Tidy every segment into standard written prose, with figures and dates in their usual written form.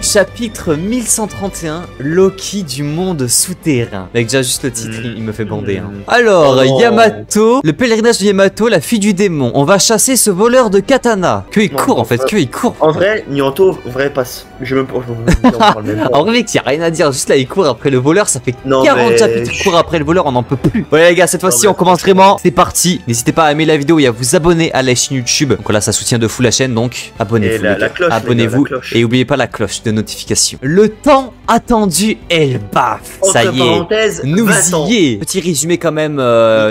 Chapitre 1131, Loki du monde souterrain. Mec, déjà juste le titre, il me fait bander. Hein. Alors, Yamato, le pèlerinage de Yamato, la fille du démon. On va chasser ce voleur de katana. Que il court en fait, que il court. En vrai, Nyanto, en vrai, passe. Je me En vrai, mec, y a rien à dire. Juste là, il court après le voleur. Ça fait 40 chapitres qu'il court après le voleur, on n'en peut plus. Voilà, les gars, cette fois-ci, on commence vraiment. C'est parti. N'hésitez pas à aimer la vidéo et à vous abonner à la chaîne YouTube. Donc là, ça soutient de fou la chaîne. Donc, abonnez-vous. Abonnez-vous. Et n'oubliez pas la cloche de notification. Le temps attendu Elbaf. Ça y est, nous y est. Petit résumé quand même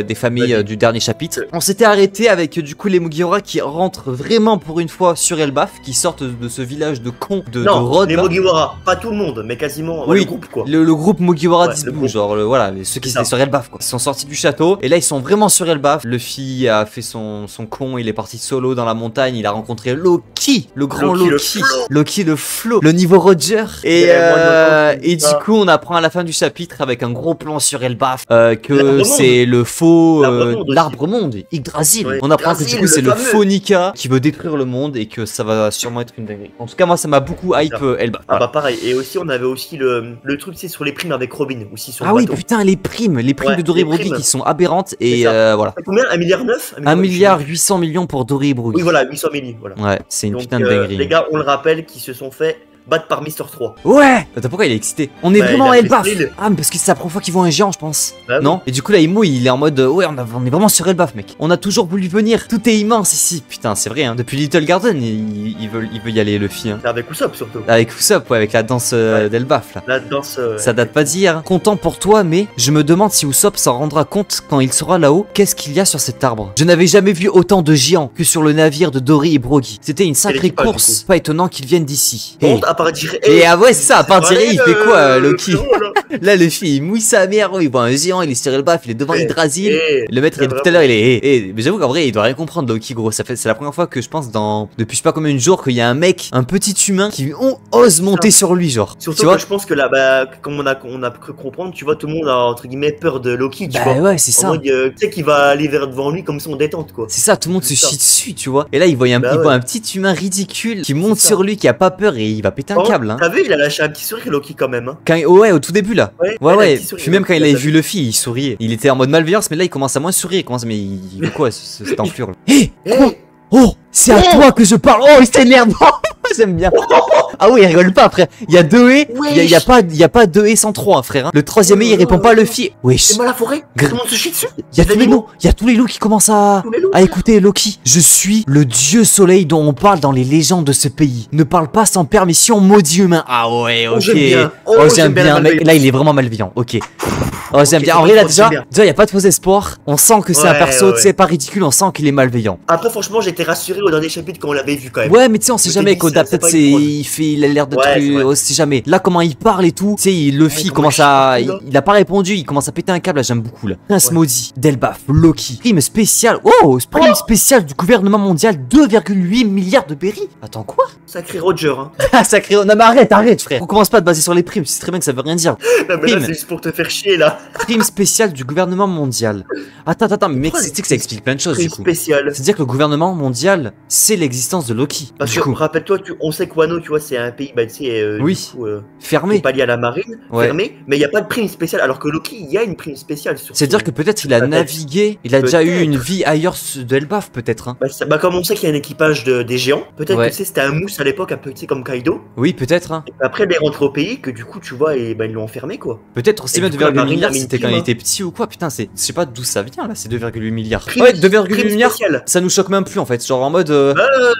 des familles du dernier chapitre. On s'était arrêté avec du coup les Mugiwara qui rentrent vraiment pour une fois sur Elbaf, qui sortent de ce village de cons de Rhodes. Les Mugiwara, pas tout le monde, mais quasiment oui, le groupe quoi. Le groupe Mugiwara Disbou, genre voilà, ceux qui étaient sur Elbaf quoi. Ils sont sortis du château et là ils sont vraiment sur Elbaf. Luffy a fait son con, il est parti solo dans la montagne, il a rencontré Loki, le grand Loki. Loki le flow, le niveau Roger. Et du coup, on apprend à la fin du chapitre avec un gros plan sur Elbaf que c'est le faux l'arbre monde, Yggdrasil. Ouais. On apprend que du coup, c'est le faux Nika qui veut détruire le monde et que ça va sûrement être une dinguerie. En tout cas, moi, ça m'a beaucoup hype Elbaf. Ah bah pareil. Et aussi, on avait aussi le truc, c'est sur les primes avec Robin aussi sur le bateau. Oui, putain, les primes de Doribrogi qui sont aberrantes et voilà. Combien 1,9 milliard 1 milliard 800 millions pour Doribrogi. Oui, voilà, 800 millions. Voilà. Ouais, c'est une putain de dinguerie. Les gars, on le rappelle, qui se sont fait battre par Mister 3. Ouais. Attends, pourquoi il est excité? On est vraiment à Elbaf. Ah, mais parce que c'est la première fois qu'ils voient un géant, je pense. Non? Et du coup là, Imo, il est en mode ouais, on est vraiment sur Elbaf, mec. On a toujours voulu venir. Tout est immense ici. Putain, c'est vrai. Hein. Depuis Little Garden, il veut y aller, Luffy. Hein. Avec Usopp surtout. Avec Usopp, ouais, avec la danse d'Elbaf là. La danse. Ça date pas d'hier. Hein. Content pour toi, mais je me demande si Usopp s'en rendra compte quand il sera là-haut. Qu'est-ce qu'il y a sur cet arbre? Je n'avais jamais vu autant de géants que sur le navire de Dory et Brogy. C'était une sacrée course. Pas étonnant qu'ils viennent d'ici. Ah ouais, c'est ça, à part tirer, il fait quoi, Loki? Là, le film, il mouille sa mère, il voit un géant, il est sur Elbaf, il est devant Yggdrasil. Le maître, tout à l'heure, il est. Mais j'avoue qu'en vrai, il doit rien comprendre, Loki, gros. C'est la première fois que je pense, depuis je sais pas combien de jours, qu'il y a un mec, un petit humain, qui ose monter sur lui, genre. Surtout que je pense que là, comme on a cru comprendre, tu vois, tout le monde a, entre guillemets, peur de Loki, tu vois. Ouais, c'est ça. Tu sais qu'il va aller vers devant lui comme ça en détente, quoi. C'est ça, tout le monde se chie dessus, tu vois. Et là, il voit un petit humain ridicule qui monte sur lui, qui a pas peur et il va péter un câble, hein. Il a lâché un petit sourire Loki quand même. Hein. Ouais, au tout début là. Ouais. Puis même quand il avait vu le Luffy, il souriait. Il était en mode malveillance, mais là il commence à moins sourire. Mais il veut quoi cet enflure là? Oh, c'est à toi que je parle. Oh, il s'énerve. J'aime bien. Ah oui, il rigole pas, frère. Il y a 2 haies. Il y a pas 2 haies sans 3, frère. Hein. Le troisième haies, il répond pas à Luffy. Wesh. C'est moi la forêt. Tout le monde se chie dessus. Il y a tous les loups qui commencent à écouter Loki. Je suis le dieu soleil dont on parle dans les légendes de ce pays. Ne parle pas sans permission, maudit humain. Ah ouais, ok. J'aime bien. Mec, là, il est vraiment malveillant. Ok. Oh, j'aime bien. En vrai, là, déjà, il y a pas de faux espoir. On sent que c'est un perso, c'est pas ridicule. On sent qu'il est malveillant. Après, franchement, j'étais rassuré au dernier chapitre quand on l'avait vu quand même. Ouais, mais tu sais, on sait jamais. Koda, peut-être il a l'air de on sait jamais. Là, comment il parle et tout. Tu sais, Luffy commence à. Il a pas répondu. Il commence à péter un câble. Là, j'aime beaucoup là. Prince maudit, Delbaf, Loki. Prime spéciale. Oh, prime spéciale du gouvernement mondial. 2,8 milliards de berries. Attends, quoi? Sacré Roger. Sacré. Non, mais arrête, frère. On commence pas à te baser sur les primes. C'est très bien que ça veut rien dire. Non, mais là, c'est juste pour te faire chier là. Prime spéciale du gouvernement mondial. Attends, mais mec, c'est que ça explique plein de choses du coup. C'est-à-dire que le gouvernement mondial, c'est l'existence de Loki. Parce que rappelle-toi, on sait que Wano, tu vois, c'est un pays, bah, tu sais, fermé. Pas lié à la marine, fermé, mais il n'y a pas de prime spéciale. Alors que Loki, il y a une prime spéciale. C'est-à-dire que peut-être il a navigué, il a déjà eu une vie ailleurs de Elbaf, peut-être. Hein. Bah, comme on sait qu'il y a un équipage des géants, peut-être que c'était un mousse à l'époque, un peu, tu sais, comme Kaido. Oui, peut-être. Hein. Après, il est rentré au pays, que du coup, tu vois, et ils l'ont enfermé, quoi. Peut-être aussi 2,8 milliards, c'était quand il était petit ou quoi. Putain, je sais pas d'où ça vient là, c'est 2,8 milliards. Ouais, 2,8 milliards, ça nous choque même plus en fait. Genre en mode,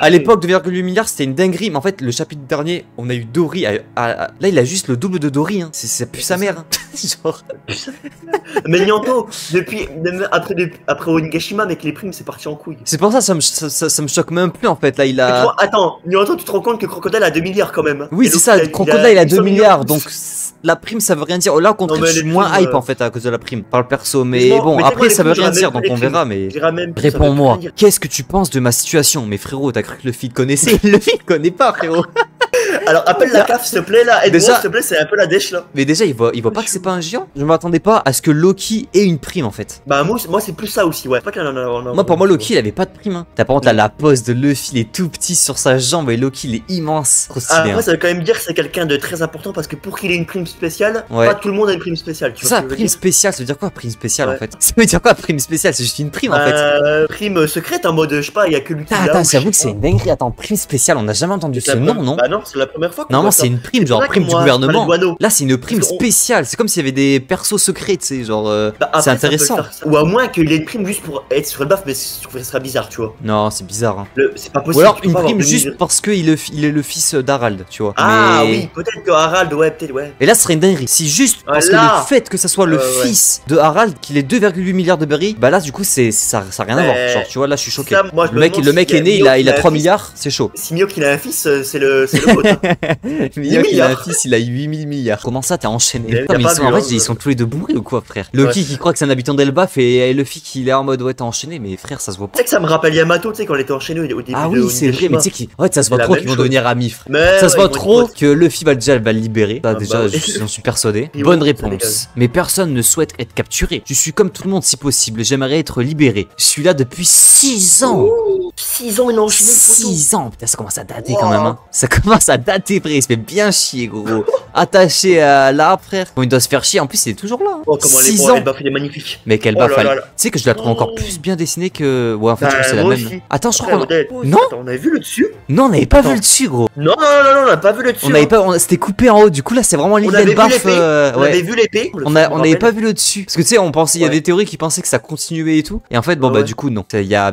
à l'époque, 2,8 milliards c'était une dinguerie. Mais en fait, le chapitre dernier, on a eu Dory. Là, il a juste le double de Dory. Hein. Ça pue sa mère. Hein. Genre. Mais Nyanto, après Onigashima, avec les primes, c'est parti en couille. C'est pour ça, ça me choque même plus en fait. Là, il a. Attends, Nyanto, tu te rends compte que Crocodile a 2 milliards quand même. Oui, c'est ça, Crocodile il a 2 milliards. Donc la prime, ça veut rien dire. Là, au contraire, je suis moins hype en fait à cause de la prime par le perso. Mais bon, après, ça veut rien dire. Donc on verra. Mais réponds-moi. Qu'est-ce que tu penses de ma situation? Mais frérot, t'as cru que Luffy te connaissait? Luffy te connaît pas, frérot. Alors appelle la CAF s'il te plaît là, aide-moi Déjà- s'il te plaît, c'est un peu la dèche là. Mais déjà, il voit pas que c'est pas un géant. Je m'attendais pas à ce que Loki ait une prime en fait. Bah moi c'est plus ça aussi, ouais. Pas qu'il en a. Moi, pour moi, Loki, il avait pas de prime. Hein. T'as par contre, là, la pose de Luffy, il est tout petit sur sa jambe et Loki, il est immense. Trop stylé. Après hein. ça veut quand même dire que c'est quelqu'un de très important parce que pour qu'il ait une prime spéciale, Ouais. pas tout le monde a une prime spéciale. Tu vois Ça, ce que je veux prime dire spéciale, ça veut dire quoi, prime spéciale en Ouais. fait? Ça veut dire quoi, prime spéciale? C'est juste une prime en fait. Prime secrète en mode, je sais pas, il y a que lui qui l'a. Attends, ou j'avoue je que sais c'est pas. une dinguerie. Attends, prime spéciale, on n'a jamais entendu ce nom, non? Bah non, c'est la première fois qu'on Normalement, voit ça. c'est une prime, genre pour ça que prime du moi, gouvernement. je parlais de Wano. Là, c'est une prime Parce qu'on- spéciale. C'est comme s'il y avait des persos secrets, tu sais, genre. Bah, après, c'est ça peut intéressant. le faire. Ou à moins qu'il ait une prime juste pour être sur le buff, mais ce serait bizarre, tu vois. Non, c'est bizarre. Hein. C'est pas Ou possible. alors tu peux une pas avoir prime 2000. juste parce qu'il est le fils d'Harald, tu vois. Ah Mais- oui, peut-être que Harald, ouais, peut-être, ouais. Et là, ce serait une dinguerie. Si juste parce que Voilà. le fait que ça soit le Ouais. fils de Harald, qu'il ait 2,8 milliards de berries, bah là, du coup, ça a rien à voir. Mais- Genre, tu vois, là, je suis choqué. Ça, moi, je Le me mec, demande le mec s'il y est a né, Mio il a qui 3 un fils. milliards, c'est chaud. Si Mio qu'il a un fils, c'est le pote. Hein. Mio, il a un milliards. fils, il a 8000 milliards. Comment ça, t'es enchaîné? Il a Putain, mais pas ils sont, vu, en vrai, hein, ils sont tous les deux bourrés ou quoi, frère? Loki qui croit que c'est un habitant d'Elbaf et Luffy qui est en mode ouais, t'es enchaîné, mais frère, ça se voit Tu pas. sais que ça me rappelle Yamato, tu sais, quand on était enchaîné au début Ah de oui, c'est vrai, mais tu sais qu'il. Ouais, ça se voit C'est la trop même qu'ils vont chose. devenir amis, frère. Mais Ça se ouais, voit ils vont trop être potes. que Luffy va déjà le libérer. Ça, Ah déjà, bah ouais. j'en suis persuadé. Et Bonne oui, ça réponse. dégage. Mais personne ne souhaite être capturé. Je suis comme tout le monde si possible. J'aimerais être libéré. Je suis là depuis 6 ans. 6 ans, il a enchaîné le poteau. 6 ans. Putain, ça commence à dater quand même. Hein. Ça commence à dater, frère. Il se fait bien chier, gros. Attaché à l'arbre, frère. Bon, il doit se faire chier. En plus, il est toujours là. Hein. Oh, comment 6 elle ans. baffe, il est magnifique. Mec, elle Oh baffe. là là là. Tu sais que je la trouve encore Oh. plus bien dessinée que. Ouais, en fait, je trouve que c'est la moi même. aussi. Attends, je crois Après, qu'on. Odette, Non. attends, on avait vu le dessus? Non, on n'avait pas Attends. vu le dessus, gros. Non, on n'a pas vu le dessus. On n'avait hein. pas. C'était coupé en haut. Du coup, là, c'est vraiment On l'île avait vu d'Elbaf. l'épée. On Ouais. avait vu l'épée. On n'avait pas vu le dessus. Parce que tu sais, on pensait, il y a Ouais. des théories qui pensaient que ça continuait et tout. Et en fait, bon, Ouais, bah, ouais. du coup, non.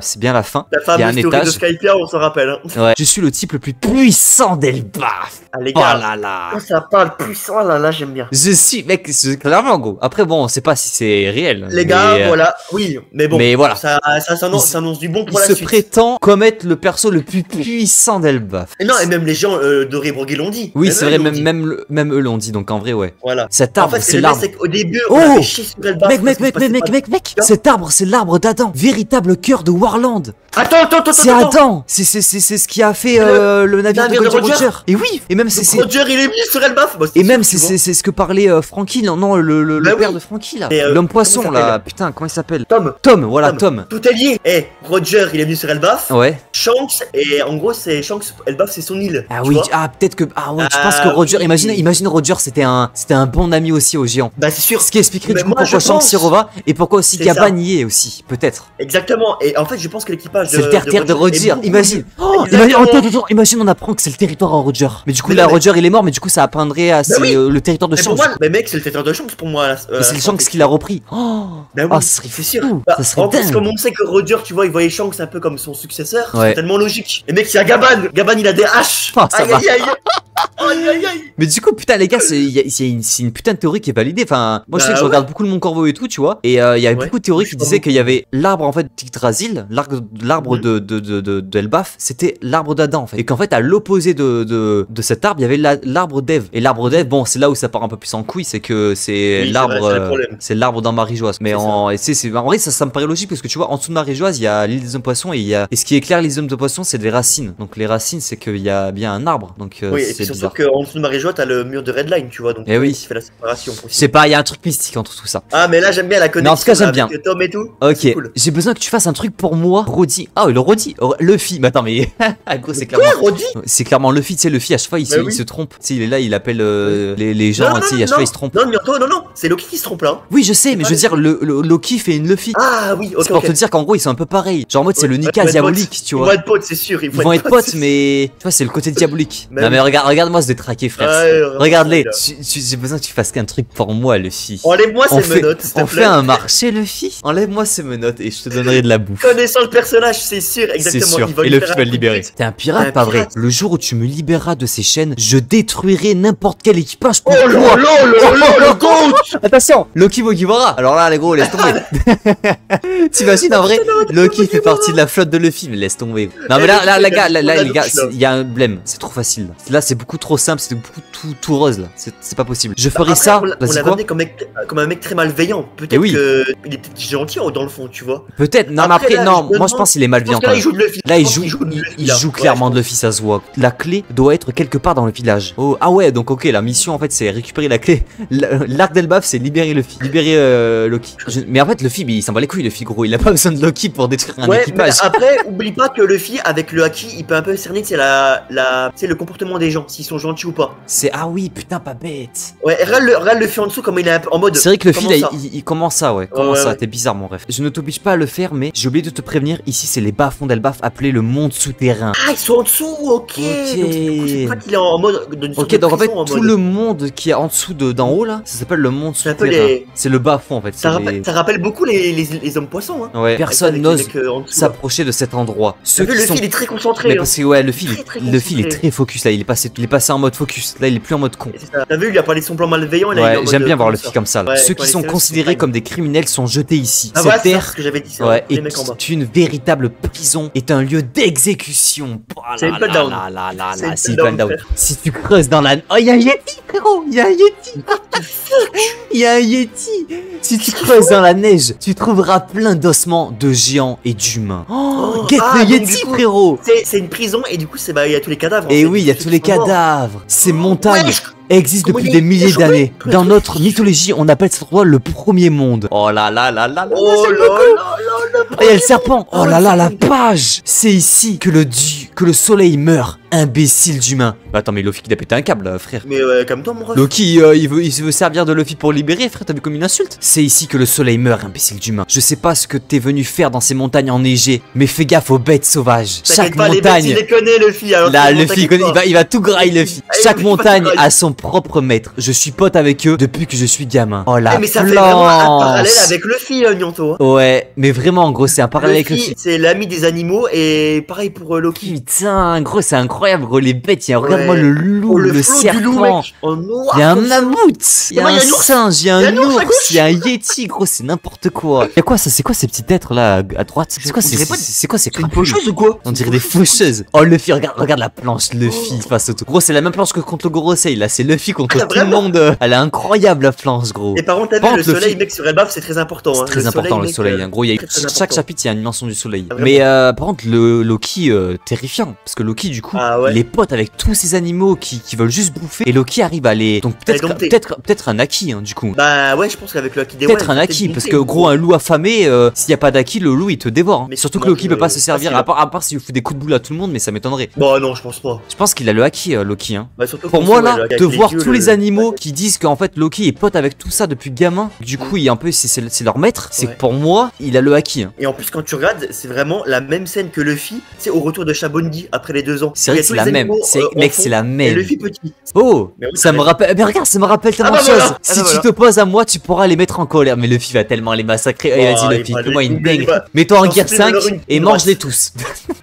C'est bien la fin. La Il y a un fameuse théorie de étage. Skypia, on s'en rappelle. Hein. Ouais. Je suis le type le plus puissant d'Elbaf. Ah, les Oh gars. là là. Quand ça parle puissant, là, j'aime bien. Je suis, mec, c'est clairement, gros. Après, bon, on sait pas si c'est réel. Les gars, mais, voilà. Oui, mais bon. mais voilà. Ça s'annonce du bon Il pour la se suite. prétend comme être le perso le plus puissant d'Elbaf. Et non, et même les gens d'Oribrogui l'ont dit. Oui, Même c'est eux, vrai, ils l'ont dit. même eux l'ont dit, donc en vrai, ouais. Voilà. Cet En arbre, fait, c'est le l'arbre. c'est qu'au début, Oh on a fait chier sur Elbaf. Mec, parce qu'il se passait pas- cet arbre, c'est l'arbre d'Adam. Véritable cœur de Warland. Attends. C'est Adam. C'est ce qui a fait le navire de navire de Goldie Roger. Roger. Et oui, et même c'est. Roger, il est mis sur Elbaf. Bah, Et même sûr, tu vois. c'est ce que parlait Franky, non, le Bah père oui. de Franky là. Mais, L'homme poisson comment il là, s'appelle putain, comment il s'appelle? Tom. Voilà, Tom. Tout est lié. Roger, il est venu sur Elbaf. Ouais. Shanks, et en gros, c'est Shanks, Elbaf, c'est son île. Ah tu oui, vois. peut-être que. Ah ouais, tu Ah penses que Roger. oui. Imagine Roger, c'était un bon ami aussi aux géants. Bah, c'est sûr. Ce qui expliquerait Mais du coup moi, pourquoi je Shanks pense- y reva et pourquoi aussi C'est Gaban ça. y est aussi, peut-être. Exactement. Et en fait, je pense que l'équipage C'est le terre-terre de Roger. est beaucoup Imagine. mieux. Oh, Exactement. attends, imagine, on apprend que c'est le territoire à Roger. Mais du coup, Mais là, non, mais- Roger, il est mort, mais du coup, ça apprendrait à oui. le territoire de Mais Shanks. pour moi, mais mec, c'est le terre de Shanks pour moi. Mais c'est le Shanks qui l'a repris. Oh, Bah oui, ah, ce serait c'est sûr. fou. Bah, Ça serait en plus, dingue. comme on sait que Roger, tu vois, il voyait Shanks un peu comme son successeur, Ouais. c'est tellement logique. Et mec, il y a Gaban. Gaban, il a des haches. Ah, ça aïe, va. aïe, aïe. Aïe, aïe, aïe. Mais du coup, putain, les gars, c'est une putain de théorie qui est validée. Enfin, moi, je sais Bah que je ouais. regarde beaucoup le Mont Corvo et tout, tu vois. Et il y a Ouais. beaucoup de théories Je qui sais pas disaient beaucoup. qu'il y avait l'arbre, en fait, d'Yggdrasil, l'arbre Mhm. de Elbaf, c'était l'arbre d'Adam, en fait. Et qu'en fait, à l'opposé de cet arbre, il y avait l'arbre d'Ève. Et l'arbre d'Ève, bon, c'est là où ça part un peu plus en couille, c'est que c'est Oui, c'est vrai, l'arbre, c'est le problème. c'est l'arbre dans Marie-Joise. Mais C'est en vrai, ça me paraît logique parce que tu vois, en dessous de Marie-Joise, il y a l'île des hommes poissons et ce qui éclaire l'île des hommes poissons, c'est des racines. Donc les racines, c'est qu'il y a bien un arbre. Donc Oui, et c'est puis surtout bizarre. qu'en dessous de Marie-Joie, t'as le mur de Redline, tu vois, donc Eh oui. qui fait la séparation. Je sais pas, il y a un truc mystique entre tout ça. Ah, mais là, j'aime bien la connexion. en tout cas, j'aime là, bien. avec Tom et tout. Ok, C'est cool. j'ai besoin que tu fasses un truc pour moi, Roddy. Ah, le Roddy, Luffy. Mais attends, mais gros, c'est Quoi, clairement. Roddy? C'est clairement Luffy, tu sais, Luffy à chaque fois il, Bah il oui. se trompe. Tu sais, il est là, il appelle les gens, tu sais, à chaque fois il se trompe. Non, non, c'est Loki qui se trompe là. Hein. Oui, je sais, mais pas je veux dire, le Loki fait une Luffy. Ah oui, ok. C'est pour te dire qu'en gros, ils sont un peu pareils. Genre en mode, c'est le Ouais, Nika ils vont être diabolique, potes. tu Ils vois. vont être potes, c'est sûr. Ils vont être potes, mais tu vois, c'est le côté diabolique. Bah Non, mais oui. regarde-moi se détraquer, frère. Ouais, Regarde-les. là. J'ai besoin que tu fasses un truc pour moi, Luffy. Enlève-moi On ces fait, menottes, s'il te on plaît. fait un marché, Luffy. Enlève-moi ces menottes et je te donnerai de la bouffe. Connaissant le personnage, c'est sûr, C'est exactement. sûr. il va Et lui Luffy faire va un le coup de libérer. pute. T'es un pirate, Un pas vrai? pirate. Le jour où tu me libéreras de ces chaînes, je détruirai n'importe quel équipage pour Oh toi. là là là là, le goat. Attention, Loki Mugiwara. Alors là, les gros, laisse tomber. T'imagines en vrai, Loki fait partie de la flotte de Luffy, mais laisse tomber. Non mais là, les gars, les gars, il y a un blême. C'est trop facile. Là, c'est beaucoup trop simple, c'est beaucoup tout rose là. C'est pas possible. Je ferai Après, ça. on l'a Vas-y quoi? amené comme un mec très malveillant. Peut-être Eh oui. qu'il est peut-être gentil dans le fond, tu vois. Peut-être. Non mais Après, après, là, non. je me Moi, je pense qu'il est Je malveillant pense que quand là, même. il joue de Luffy. Là, Je il pense joue, qu'il de Luffy, il là. joue Ouais, clairement de Luffy, ça se voit. La clé doit être quelque part dans le village. Oh, ah ouais, donc ok, la mission en fait c'est récupérer la clé. L'arc d'Elbaf c'est libérer Luffy, libérer Loki. Mais en fait Luffy, il s'en bat les couilles Luffy gros, il a pas besoin de Loki pour détruire un équipage. Mais après, oublie pas que Luffy avec le haki, il peut un peu cerner c'est le comportement des gens, s'ils sont gentils ou pas. C'est ah oui, putain pas bête. Ouais, regarde Luffy en dessous comme il est un peu en mode. C'est vrai que Luffy là, il commence ça, ouais. Comment ça, ouais. t'es bizarre mon ref. Je ne t'oblige pas à le faire, mais j'ai oublié de te prévenir. Ici, c'est les bas-fonds d'Elbaf appelés le monde souterrain. Ah, ils sont en dessous, ok. Donc c'est pas qu'il est en mode. Ok, donc en fait, tout le monde qui est en dessous d'en haut là, ça s'appelle le monde souterrain. C'est le bas-fond en fait. Ça rappelle beaucoup les hommes poissons, hein. Ouais, personne n'ose s'approcher de cet endroit. Luffy il est très concentré. Mais parce que ouais, Luffy il est très focus là, il est passé en mode focus. Là, il est plus en mode con. T'as vu, il a parlé de son plan malveillant. Ouais, j'aime bien voir Luffy comme ça. Ceux qui sont considérés comme des criminels sont jetés ici. Cette terre est une véritable prison, est un lieu d'exécution. C'est une down. Si tu creuses dans la... Oh, y'a un Yeti, frérot. Y'a un Yeti. Y'a un Yeti. Si tu creuses dans la neige, tu trouveras plein d'ossements de géants et d'humains. Oh, get le Yeti, frérot. C'est une prison et du coup, il y a tous les cadavres. Et oui, il y a tous les cadavres. Ces montagnes existent depuis des milliers d'années. Dans notre mythologie, on appelle cet endroit le premier monde. Oh là là là là là. Oh là là. Il y a le serpent. Oh là là, la page. C'est ici que le soleil meurt. Imbécile d'humain. Bah attends, mais Luffy il a pété un câble là, frère. Mais comme toi mon ref. Loki il veut servir de Luffy pour libérer, frère, t'as vu comme une insulte. C'est ici que le soleil meurt, imbécile d'humain. Je sais pas ce que t'es venu faire dans ces montagnes enneigées, mais fais gaffe aux bêtes sauvages. Chaque montagne. Il les connaît Luffy. Là Luffy il va tout grailler Luffy. Chaque montagne a son propre maître. Je suis pote avec eux depuis que je suis gamin. Oh la mais ça fait vraiment un parallèle avec Luffy, Nyanto. Ouais, mais vraiment en gros c'est un parallèle avec Luffy. C'est l'ami des animaux et pareil pour Loki. Putain, gros c'est incroyable gros, les bêtes, regarde-moi le loup, le serpent, il y a un mammouth, il y a un singe, il y a un ours, il y a un yeti, gros c'est n'importe quoi. Y'a quoi ça, c'est quoi ces petits êtres là à droite? C'est quoi ces crapauds ou quoi? On dirait des faucheuses. Oh Luffy, regarde la planche Luffy face au tout. Gros c'est la même planche que contre le Gorosei là, c'est Luffy contre tout le monde. Elle est incroyable la planche gros. Et par contre t'as vu le soleil mec sur Elbaf c'est très important. C'est très important le soleil, gros chaque chapitre il y a une mention du soleil. Mais par contre le Loki terrifiant, parce que Loki du coup il est pote avec tous ces animaux qui veulent juste bouffer et Loki arrive à les... Donc peut-être un Aki du coup. Bah ouais je pense qu'avec le Aki des peut-être un Aki parce que gros un loup affamé s'il y a pas d'Aki le loup il te dévore. Mais surtout que Loki peut pas se servir à part s'il fout des coups de boule à tout le monde mais ça m'étonnerait. Bon non je pense pas. Je pense qu'il a le Aki Loki Bah, pour moi là de voir tous les animaux qui disent qu'en fait Loki est pote avec tout ça depuis gamin. Du coup il est un peu c'est leur maître. C'est que pour moi il a le Aki. Et en plus quand tu regardes c'est vraiment la même scène que Luffy. C'est au retour de Shabondi après les 2 ans. C'est vrai que c'est la même. Mec c'est la même. Et Luffy petit. Oh, ça me rappelle. Mais regarde, ça me rappelle tellement de choses. Si tu t'opposes à moi, tu pourras les mettre en colère. Mais Luffy va tellement les massacrer. Allez, vas-y, Luffy, fais-moi une dingue. Mets-toi en gear 5 et mange-les tous.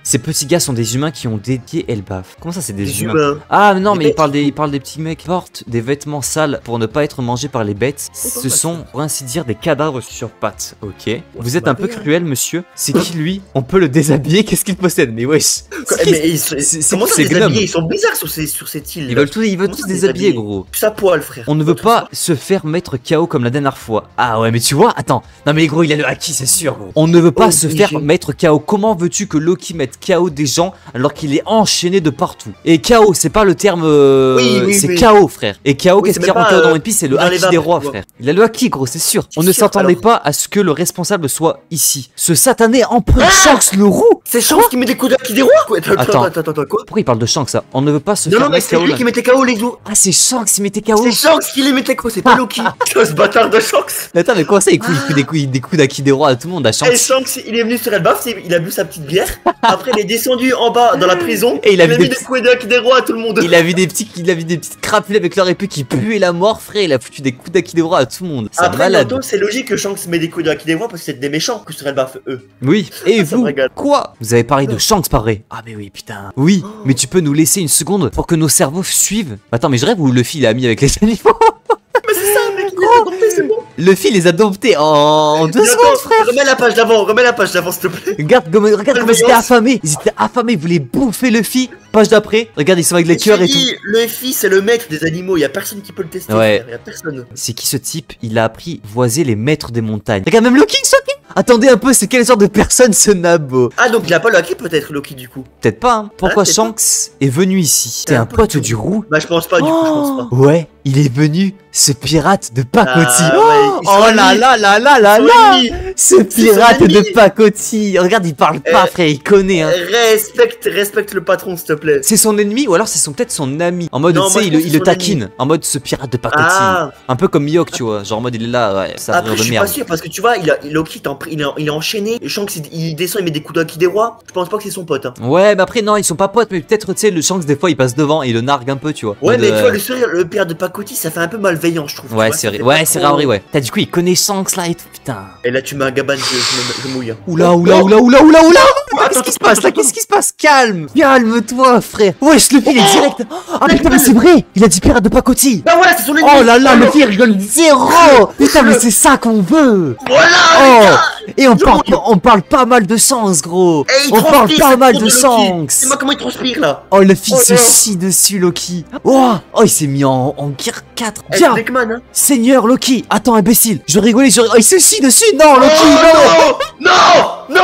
Ces petits gars sont des humains qui ont dédié Elbaf. Comment ça, c'est des humains? Ah, non, mais il parle des petits mecs qui portent des vêtements sales pour ne pas être mangés par les bêtes. Ce sont, pour ainsi dire, des cadavres sur pattes. Ok. Vous êtes un peu cruel, monsieur. C'est qui lui? On peut le déshabiller. Qu'est-ce qu'il possède? Mais wesh. Comment ça déshabiller? Ils sont bizarres sur cette île. Ils veulent tous déshabiller, gros. Plus à poil, frère. On ne veut pas se faire mettre KO comme la dernière fois. Ah ouais, mais tu vois, attends. Non mais gros, il a le haki, c'est sûr. Gros. On ne veut pas se faire mettre KO. Comment veux-tu que Loki mette KO des gens alors qu'il est enchaîné de partout? Et KO, c'est pas le terme. C'est KO, frère. Et KO, qu'est-ce qu'il y a en KO dans One Piece? C'est le haki des rois, frère. Il a le haki, gros, c'est sûr. On ne s'attendait pas à ce que le responsable soit ici. Ce satané empereur Shanks le roux. C'est Shanks qui met des coups de haki des rois, quoi. Attends, quoi? Pourquoi il parle de Shanks ça? On ne veut pas se faire mettre KO. Non, mais c'est lui qui mettait KO les os. Ah, c'est Shanks qui mettait KO. C'est Shanks qui les mettait KO, c'est pas Loki. Ce bâtard de Shanks. Attends, mais quoi ça? Il fout des coups d'Aki des rois à tout le monde, à Shanks. Et Shanks, il est venu sur Elbaf, il a bu sa petite bière. Après, il est descendu en bas dans la prison. Et il a mis des coups d'Aki des rois à tout le monde. Il a vu des petites crapules avec leur épée qui puaient la mort, frère. Il a foutu des coups d'Aki des rois à tout le monde. Après, bientôt, c'est logique que Shanks met des coups d'Aki des rois parce que c'est des méchants que sur Elbaf, eux. Oui, et vous, quoi? Vous avez parlé de Shanks, pas vrai? Ah, mais oui, putain. Oui, mais tu peux nous laisser une seconde pour que nos cerveaux suivent? Attends, mais je rêve où Luffy il a mis avec les animaux? Mais c'est ça, mec, il les a domptés, c'est bon. Luffy les a domptés en 2 secondes, frère. Remets la page d'avant, s'il te plaît. Regarde comment ils étaient affamés. Ils étaient affamés, ils voulaient bouffer Luffy. Page d'après, regarde, ils sont avec les cœurs et tout. Luffy, c'est le maître des animaux, y a personne qui peut le tester. Ouais. Y a personne. C'est qui ce type? Il a apprivoisé les maîtres des montagnes. Regarde, même Loki, Attendez un peu, c'est quelle sorte de personne ce Nabo? Ah, donc il a pas le hacké peut-être, Loki, du coup. Peut-être pas, hein. Pourquoi peut-être Shanks est venu ici? T'es un pote du roux? Bah, je pense pas, du coup, je pense pas. Ouais, il est venu, ce pirate de pacotille. Ah, ouais, ils sont Oh là ennemis. là là là là Ils sont là. ennemis. Ce pirate son de ennemi. pacotille. Regarde, il parle pas, frère, il connaît, hein. Respecte le patron, s'il te plaît. C'est son ennemi ou alors c'est peut-être son ami. En mode, Non, tu moi, sais, je pense que il c'est le son taquine. En mode, ce pirate de pacotille. Ah. Un peu comme Mihawk, tu vois. Genre en mode, il est là, ouais, ça Après, rire je de suis pas merde. sûr parce que tu vois, Loki, il est enchaîné. Et Shanks, il descend, il met des coups d'Aki des rois. Je pense pas que c'est son pote. Hein. Ouais, mais après, non, ils sont pas potes, mais peut-être, tu sais, le Shanks, des fois, il passe devant et il le nargue un peu, tu vois. Ouais, Mode, mais tu vois, le sourire, le père de pacotille, ça fait un peu malveillant, je trouve. tu Ouais, vois, c'est ça vrai. fait Ouais, pas c'est trop- vrai, ouais. T'as du coup, il connaît Shanks là et tout, putain. Et là, tu mets un gaban, je mouille. Hein. Oula, oula, oula, oula, oula, oula. Qu'est-ce Attends, qui se passe là? Qu'est-ce qui se passe? Calme, calme-toi, frère. Wesh, le il est direct. Ah putain, mais c'est vrai. Il a dit pirate de pacotille. Bah voilà, c'est son ennemi. Oh là là, le pire rigole zéro. Putain, mais c'est ça qu'on veut. Voilà. Oh, et on parle pas mal de Shanks, gros. Et il On parle transpire, pas cette mal tour de Loki. Shanks. Dis-moi comment il transpire là. Oh, le fils se Oh, non. chie dessus, Loki. Oh, il s'est mis en gear 4. Eh, Tiens, Beckman, hein. Seigneur Loki. Attends, imbécile. Je rigolais, Oh, il se chie dessus. Non, Loki, Oh, non. non, non,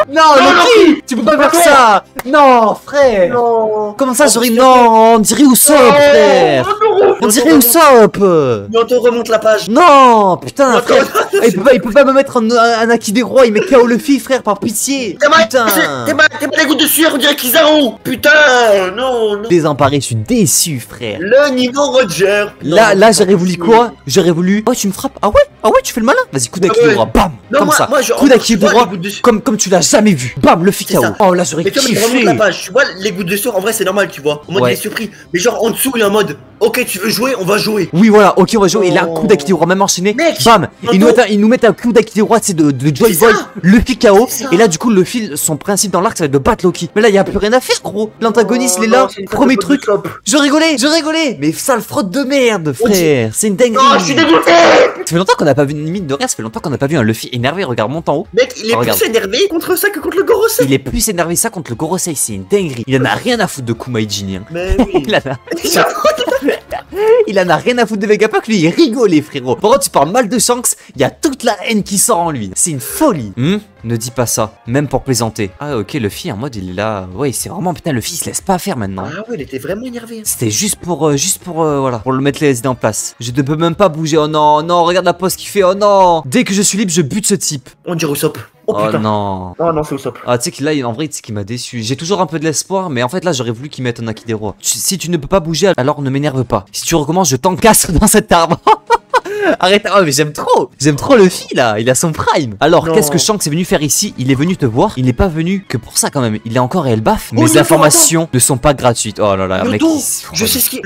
Non, Non, Loki, tu peux pas faire ça. Non, frère. non. Comment ça, Oh, j'aurais... putain. Non, on dirait Usopp, frère. On dirait Usopp. Bientôt remonte la page. Non, putain, Attends, frère. attends, Il peut pas me mettre un Aki des rois. Il met KO Luffy, frère, par pitié. Putain. T'es mal les gouttes de sueur, on dirait Kizaru. Putain, non. Désemparé, je suis déçu, frère. Le niveau Roger. Là, j'aurais voulu quoi? J'aurais voulu... Oh, tu me frappes. Ah ouais, tu fais le malin. Vas-y, coup d'Aki Ah ouais. des rois, bam. Non, Comme moi- ça. moi, je- Coup d'Aki tu des vois, rois, les gouttes de sueur. comme tu l'as jamais vu. Bam, le C'est KO. ça. Oh là, j'aurais Mais tu vois, mais remonte kiffé. la page, tu vois, les gouttes de sueur, en vrai, c'est normal, tu vois. En mode, Ouais. il est surpris. Mais genre, en dessous, il est en mode, ok, tu veux jouer, on va jouer. Oui, voilà, ok, on va jouer. Et là, Oh. coup d'Aki des rois, même enchaîné. Mec, Bam. Anto. Ils nous mettent un coup d'Aki des rois, c'est de Joy C'est Boy. ça. Luffy KO. C'est ça. Et là, du coup, le fil, son principe dans l'arc, ça va être de battre Loki. Mais là, il y a plus rien à faire, gros. L'antagoniste, il est là. Premier truc. Je rigolais. Mais sale fraude de merde, frère. C'est une dinguerie. Oh, je suis dégoûté. Ça fait longtemps qu'on n'a pas vu une limite de rien. Ça fait longtemps qu'on n'a pas vu un Luffy énervé. Regarde, monte en haut. Mec, il est Oh, regarde. plus énervé contre ça que contre le Gorosei. Il est plus énervé ça contre le Gorosei. C'est une dinguerie. Il en a rien à foutre de Kuma Jin. Hein. Mais oui. Il en a rien à foutre de Vegapunk. Lui, il rigole, frérot. Par contre, tu parles mal de Shanks. Il y a toute la haine qui sort en lui. C'est une folie. Ne dis pas ça. Même pour plaisanter. Ah, ok, Luffy, en mode, il est là. Ouais, c'est vraiment, putain, Luffy, il se laisse pas faire maintenant. Ah ouais, il était vraiment énervé. C'était juste pour voilà, pour le mettre les idées en place. Je ne peux même pas bouger. Oh non, non, regarde la pose qu'il fait. Oh non. Dès que je suis libre, je bute ce type. On dirait Usopp. Oh Oh putain. non. Oh non, c'est Usopp. Ah, tu sais que là, en vrai, c'est qui m'a déçu. J'ai toujours un peu de l'espoir, mais en fait, là, j'aurais voulu qu'il mette un Aki des rois. Si tu ne peux pas bouger, alors ne m'énerve pas. Si tu recommences, je t'encasse dans cet arbre. Arrête, oh mais j'aime trop Luffy là, il a son prime. Alors Non. qu'est-ce que Shanks est venu faire ici? Il est venu te voir, il n'est pas venu que pour ça quand même. Il est encore à Elbaf, mais Oh, les informations ne sont pas gratuites. Oh là là, mec. Naruto, je sais ce qui.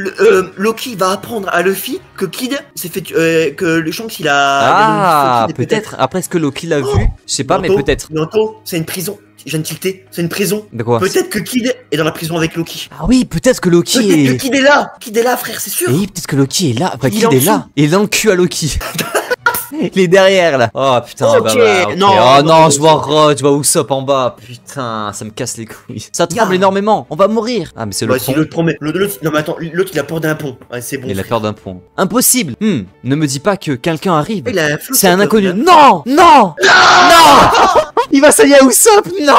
Loki va apprendre à Luffy que Kid s'est fait. Que le Shanks il a. Ah, il a peut-être. Après, est-ce que Loki l'a vu? Je sais pas, mais Naruto, peut-être. Naruto, c'est une prison. Je viens de tilter, c'est une prison. De quoi? Peut-être que Kid est dans la prison avec Loki. Ah oui, peut-être que Loki Peut-être que est. Kid est là. Kid est là, frère, c'est sûr. Et oui, peut-être que Loki est là. Enfin, Il est Kid en est dessous. là. Il est dans le cul à Loki. Il est derrière là. Oh putain, Ok, ok. non, Oh non, non, je vois Rod, je vois Usopp en bas. Putain, ça me casse les couilles. Ça tremble Yeah. énormément. On va mourir. Ah, mais c'est le Bah, si pont. l'autre promet. Non, mais attends, l'autre il a peur d'un pont. Ouais, c'est bon. Il a frère. peur d'un pont. Impossible. Ne me dis pas que quelqu'un arrive. Il a un flou, C'est un cette inconnu. meuf, là. Non, non, non. Il va s'allier à Usopp. Non.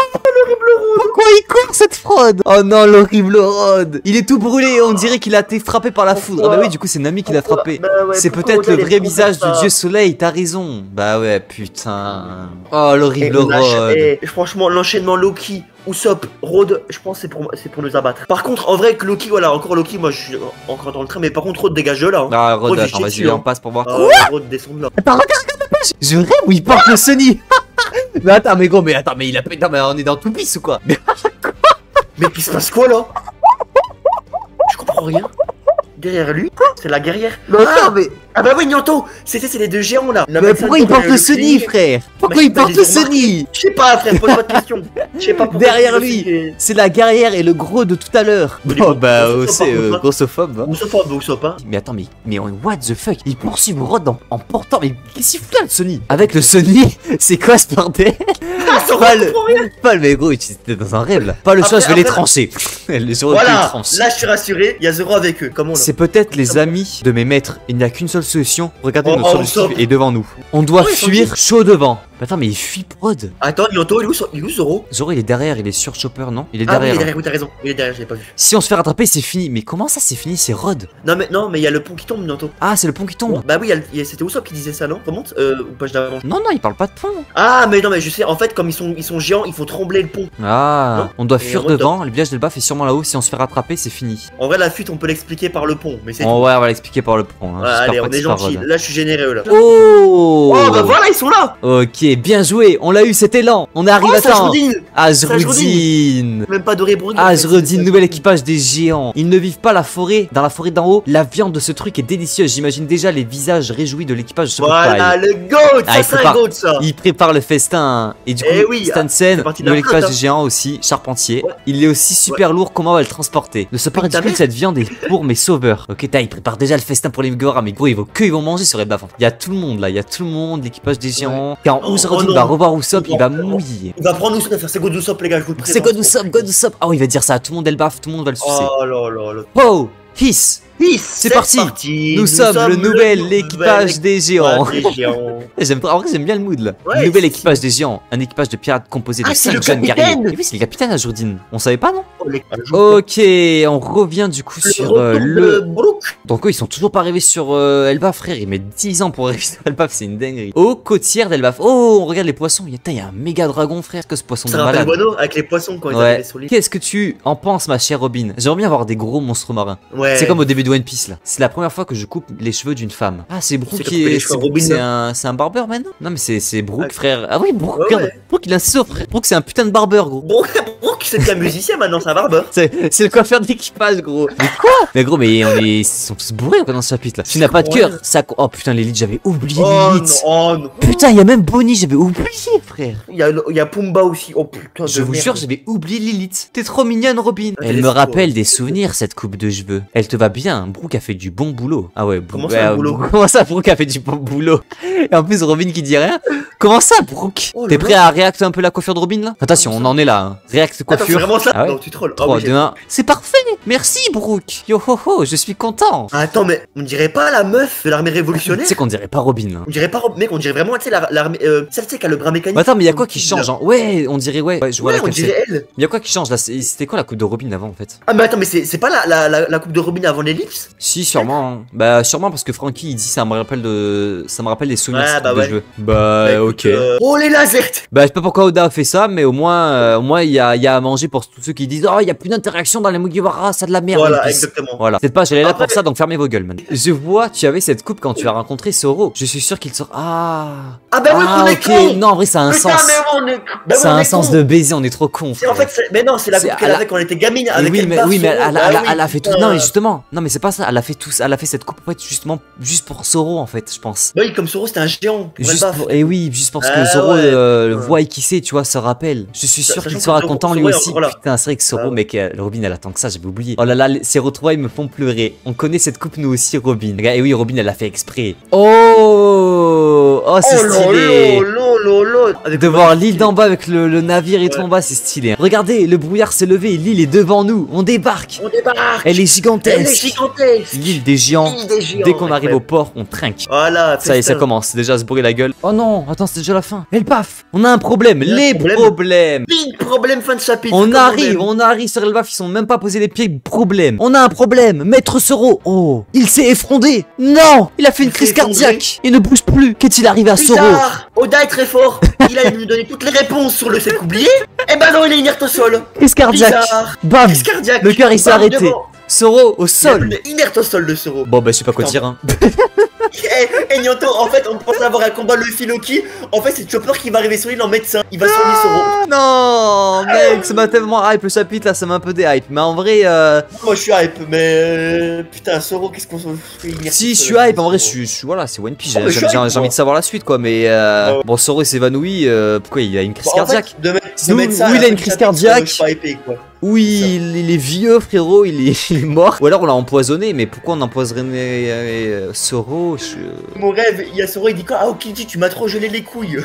Pourquoi il court cette fraude? Oh non, l'horrible Rod. Il est tout brûlé. On dirait qu'il a été frappé par la foudre. Ah bah oui, du coup c'est Nami qui l'a frappé. Bah ouais, C'est pourquoi peut-être on le a vrai les visage comme du ça dieu soleil. T'as raison. Bah ouais, putain. Oh l'horrible Et Rod. franchement, l'enchaînement Loki, Usopp, Rhodes, je pense que c'est pour nous abattre. Par contre, en vrai, que Loki, voilà, encore Loki, moi je suis encore dans le train, mais par contre, Rhodes dégage de là. Hein. Ah Rod, Rhodes, attends, j'ai vas-y, dessus, on hein. passe pour voir. Rhodes descend de là. Attends, regarde la page. Je rêve où il porte le Sony. Mais attends, mais gros, mais attends, mais il a pété. Mais on est dans tout pisse ou quoi? Mais Mais il se passe quoi là? Je comprends rien. Derrière lui, c'est la guerrière. Ah bah oui, Nyanto, c'est les deux géants là. mais pourquoi il porte le Sony, frère? Pourquoi il porte le Sony? Je sais pas, frère, pose pas de questions. Je sais pas pourquoi. Derrière lui, c'est la guerrière et le gros de tout à l'heure. Mais Oh bon, bah grossophobe, c'est par contre, hein. grossophobe. Hein. Usopp, hein. Mais attends, mais what the fuck? Il poursuit Rod en portant. Mais qu'est-ce qu'il fout là le Sony? Avec le Sony, c'est quoi ce bordel? Pas le, pas le, mais gros, t'es dans un rêve là. Pas le choix, je vais les trancher. Le Zoro qui les Voilà, tranche. là je suis rassuré, il y a Zoro avec eux. Comment là? C'est peut-être les amis de mes maîtres. Il n'y a qu'une seule solution. Regardez, Oh, notre oh, solution Usopp. est devant nous. On doit Oui, fuir chaud devant. Attends, mais il fuit prod. Attends, Nyanto, il est où Zoro? Zoro, il est derrière, il est sur Chopper, non? Il est Ah oui, derrière. il est derrière, oui, t'as raison. Il est derrière, je l'ai pas vu. Si on se fait rattraper, c'est fini. Mais comment ça, c'est fini? C'est Rod. Non, mais il y a le pont qui tombe, Nyanto. Ah, c'est le pont qui tombe. Bah oui, c'était Usopp qui disait ça, non? Remonte, ou page d'avant. Non, non, il parle pas de pont. Ah, mais non, mais je sais, en fait, comme ils sont géants, il faut trembler le pont. Ah, Non. on doit Et fuir on retombe. devant. Le village d'Elbaf est sûrement là-haut. Si on se fait rattraper, c'est fini. En vrai, la fuite, on peut l'expliquer par le pont, mais c'est Oh, ouais, on va l'expliquer par le pont. Hein. Ouais, J'espère allez, pas on que est c'est pas gentil. Rod. Là, je suis généreux, là. Oh, Oh, bah voilà, ils sont là. Ok, bien joué. On l'a eu, cet élan. On est arrivé Oh, à temps. Sajroudine. Sajroudine. Même pas Dorébrook. Ajrodine, nouvel équipage des géants. Ils ne vivent pas dans la forêt d'en haut. La viande de ce truc est délicieuse. J'imagine déjà les visages réjouis de l'équipage de ce Voilà, le GOAT. Ah, il Ça, c'est un prépare- GOAT, ça. Il prépare le festin. Et du coup, Eh oui, Stansen, c'est parti de la nouvel équipage flotte, des hein. géants aussi, charpentier. Ouais. Il est aussi super lourd. Comment on va le transporter? Ne se pas Putain, ridicule, mais- cette viande est pour mes sauveurs. Ok, il prépare déjà le festin pour les Megora. Mais gros, ils vont manger sur les baffes. Il y a tout le monde là. Il y a tout le monde, l'équipage des géants. Quand Oh, Ajrodine oh va non. revoir Usopp, il va Oh, mouiller. Il va prendre Usopp et faire ses God Usopp, les gars, je vous le C'est présente. God Usopp. Ah, oui, il va dire ça à tout le monde, Elbaf. Tout le monde va le sucer. Oh là là là. Oh, Fils. Peace, C'est parti. Nous sommes le nouvel équipage des géants. des géants. En vrai, j'aime bien le mood là. Ouais, Nouvel c'est- équipage des géants. Un équipage de pirates composé de Ah, c'est 5 le jeunes capitaine. guerriers. Et oui, c'est le capitaine Ajrodine. On savait pas, non? Oh, les- Ok, on revient du coup sur retour de le. Brook. Donc, eux, ils sont toujours pas arrivés sur Elbaf, frère. Il met 10 ans pour arriver sur Elbaf, c'est une dinguerie. Aux côtières d'Elbaf. Oh, on regarde les poissons. Il y a un méga dragon, frère. Que ce poisson de Ça rappelle malade. Wano avec les poissons quand ils Ouais. arrivaient sur l'île. Qu'est-ce que tu en penses, ma chère Robin? J'aimerais bien avoir des gros monstres marins. Ouais. C'est comme au début de One Piece là. C'est la première fois que je coupe les cheveux d'une femme. Ah, c'est Brook C'est qui couper les est. cheveux à Robin, C'est un barbeur maintenant? Non, mais c'est Brook, Ouais. frère. Ah oui, Brook, Ouais, regarde. ouais. Brook, il a un ciseau, frère. Brook, c'est un putain de barbeur, gros. Brook, c'est qu'un musicien maintenant, c'est un barbeur. C'est le coiffeur d'équipage, gros. Mais quoi? Mais gros, mais ils sont tous bourrés quoi, dans ce chapitre là. Tu n'as pas de cœur. Ça. Oh putain, l'élite, j'avais oublié Oh non, l'élite. oh non. Putain, il y a même Bonnie, j'avais oublié, frère. Il y a Pumba aussi. Oh putain, Je de vous merde. jure, j'avais oublié Lilith. T'es trop mignonne, Robin. Ah, Elle t'es me fou, rappelle ouais. des souvenirs, cette coupe de cheveux. Elle te va bien. Brooke a fait du bon boulot. Ah ouais, Comment ça, un boulot Comment ça, Brooke a fait du bon boulot? Et en plus, Robin qui dit rien. Comment ça, Brooke? Oh, T'es le prêt à réacter un peu la coiffure de Robin là? Attention, on en est là. Hein. Réacte Attends, c'est coiffure. vraiment ça? Ah ouais? Non, tu trolles. Ah 3, oui, 2, 1. C'est parfait. Merci, Brooke. Yo ho ho, je suis content. Attends, mais on dirait pas la meuf de l'armée Tu révolutionnaire? sais qu'on dirait pas Robin là. On dirait pas, mec, on dirait vraiment, tu sais, l'armée, celle, tu sais, qui a le bras mécanique. Mais attends, mais y a quoi qui change hein? Ouais, on dirait, ouais. Je vois Ouais, la on dirait elle. Mais y a quoi qui change là? C'était quoi la coupe de Robin avant en fait? Ah, mais attends, mais c'est pas la coupe de Robin avant l'ellipse? Si, sûrement. Hein. Bah, sûrement parce que Frankie il dit ça me rappelle des souvenirs Ouais, cette bah coupe de ouais. cheveux. Bah, écoute, ok. Oh, les lasers! Bah, je sais pas pourquoi Oda a fait ça, mais au moins il y a à manger pour tous ceux qui disent oh, il y a plus d'interaction dans les Mugiwara, ça de la merde. One Voilà, Piece. exactement. Voilà. Cette page elle est là Après- pour ça, donc fermez vos gueules, man. Je vois, tu avais cette coupe quand tu as rencontré Zoro. Je suis sûr qu'il sort. Ah. Ah, bah oui, on est ok. con! Non, en vrai, ça a un Putain, sens. mais on est. Bah Ça oui, a on un est sens con. de baiser, on est trop con. En fait, mais non, c'est la C'est coupe qu'elle à la- avait quand on était gamine Et avec oui, elle mais, barre oui, mais Zoro. elle a fait tout. putain. Non, mais justement. Non, mais c'est pas ça. Elle a fait cette coupe en fait justement juste pour Zoro en fait, je pense. Bah oui, comme Zoro, c'était un géant. pour Juste elle baffe. pour, et oui, juste parce que Ah Zoro ouais, le voit et qui sait, tu vois, se rappelle. Je suis sûr Sachant qu'il que sera Zoro- content lui Zoro est aussi. encore là. Putain, c'est vrai que Zoro, Ah ouais. mec, Robin, elle attend que ça, j'avais oublié. Oh là là, ces retrouvailles me font pleurer. On connaît cette coupe, nous aussi, Robin. Regarde, et oui, Robin, elle l'a fait exprès. Oh, c'est Oh stylé. lolo. Avec De le voir masque. l'île d'en bas avec le navire et tout Ouais. en bas, c'est stylé. Hein. Regardez, le brouillard s'est levé, l'île est devant nous. On débarque. On débarque. Elle est gigantesque. Elle est gigantesque. L'île des géants. L'île des géants, Dès qu'on arrive au incroyable. port, on trinque. Voilà, Ça y est, ça festin. commence déjà à se bourrer la gueule. Oh non, attends, c'est déjà la fin. Elle paf, on a un problème, Il y a un les problème. problèmes. Big problème, fin de chapitre. On comme arrive, aime. on arrive sur Elbaf, ils sont même pas posé les pieds, problème. On a un problème, Maître Zoro. Oh, il s'est effondré. Non, il a fait une Il s'est crise effondré. cardiaque. Il ne bouge plus. Qu'est-il arrivé à Zoro? Bizarre. Oda est très fort. Il allait nous donner toutes les réponses sur le sec oublié. Eh ben non, il est inerte au sol. Crise cardiaque. Bizarre. Bam. Crise cardiaque. Le cœur il s'est Bam, arrêté. devant. Zoro au sol. Il est inerte au sol, le Zoro. Bon bah je sais pas quoi Putain. dire hein. Eh, Nyanto, en fait, on pense avoir un combat Luffy Loki. En fait, c'est Chopper qui va arriver sur l'île en médecin. Il va soigner Zoro. Non mec, ça m'a tellement hype le chapitre là, ça m'a un peu déhype. Mais en vrai Moi, je suis hype, mais putain, Zoro, qu'est-ce qu'on se fait inerte si au je sol, suis hype, en vrai Zoro. je suis voilà, c'est One Piece, Oh, mais je suis hype, j'ai envie moi. de savoir la suite quoi, mais Ouais. bon Zoro il s'évanouit, pourquoi il a une crise Bon, en fait, cardiaque? de mettre Oui, ça à il a la une fin crise du chapitre, cardiaque. Je suis pas hypé, quoi. Oui, il est vieux frérot, il est mort. Ou alors on l'a empoisonné, mais pourquoi on empoisonnerait Zoro Mon rêve, il y a Zoro, il dit quoi? Ah, Okiji, tu m'as trop gelé les couilles.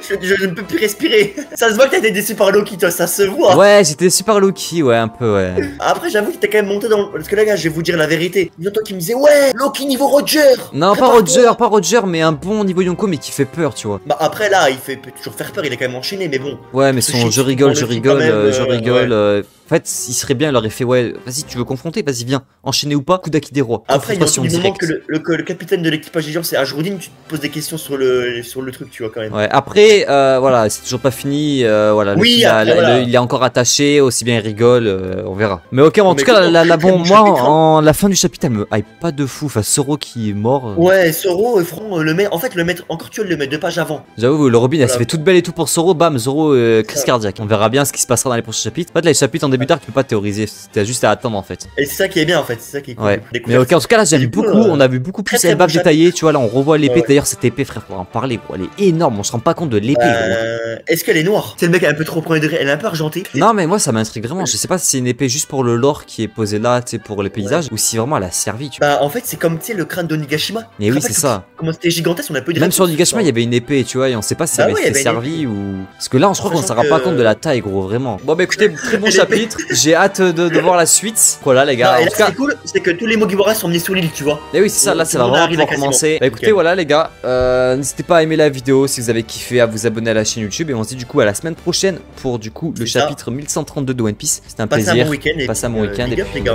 Je ne peux plus respirer. Ça se voit que t'as été déçu par Loki, toi, ça se voit. Ouais, j'étais super Loki, ouais, un peu, ouais. Après, j'avoue que t'es quand même monté dans. Parce que là, gars, je vais vous dire la vérité. Il y a toi qui me disait, ouais, Loki niveau Roger. Non, pas Roger, mais un bon niveau Yonko, mais qui fait peur, tu vois. Bah, après, là, peut toujours faire peur, il est quand même enchaîné, mais bon. Ouais, mais son je rigole. En fait, il serait bien, il aurait fait, ouais, vas-y, tu veux confronter, vas-y, viens, enchaîner ou pas, coup d'Aki des rois. Après, il y a du moment que le capitaine de l'équipage des gens, c'est Ajroudine, tu te poses des questions sur le truc, tu vois, quand même. Ouais, après, voilà, c'est toujours pas fini, voilà, oui, il est encore attaché, aussi bien il rigole, on verra. Mais ok, en tout cas, moi, la fin du chapitre, elle me hype pas de fou, enfin, Zoro qui est mort. Ouais, Zoro, Franck, le mettre, encore tu veux le mettre 2 pages avant. J'avoue, le Robin, elle se fait toute belle et tout pour Zoro, bam, Zoro, crise cardiaque. On verra bien ce qui se passera dans les prochains chapitres. En fait, là, les chapitres en début d'arc, tu peux pas théoriser, t'as juste à attendre en fait. Et c'est ça qui est bien en fait, c'est ça qui est cool. Ouais. Mais ok, en tout cas, là, j'aime beaucoup, on a vu beaucoup plus Elbaf détaillé, tu vois, là, on revoit l'épée. D'ailleurs, cette épée, frère, pour en parler, elle est énorme, on se rend pas compte de l'épée. Est-ce qu'elle est noire? C'est le mec un peu trop premier degré, elle est un peu argentée. Non, mais moi, ça m'intrigue vraiment. Je sais pas si c'est une épée juste pour le lore qui est posée là, tu sais, pour les paysages, ou si vraiment elle a servi, tu vois. Bah, en fait, c'est comme, tu sais, le crâne d'Onigashima. Mais oui, c'est ça. Comment c'était gigantesque, on a peu de. Même sur Onigashima, il y avait une épée, tu vois, et on sait pas si elle avait servi ou. Parce que là, je crois qu'on s'en rend pas compte de la taille, gros, vraiment. Bon, bah écoutez, très bon chapitre. J'ai hâte de voir la suite. Voilà, les gars. En tout cas, ce qui est cool, c'est que tous les Mugiwara sont venus sur l'île, tu vois. Et oui, c'est ça, là, ça va vraiment pouvoir commencer. Bah écoutez, voilà, les gars. N'hésitez pas à aimer la vidéo si vous avez kiffé, à vous abonner à la chaîne YouTube. Et on se dit du coup à la semaine prochaine pour du coup le chapitre 1132 de One Piece. C'était un plaisir. Passez un bon week-end. Et puis, bisous.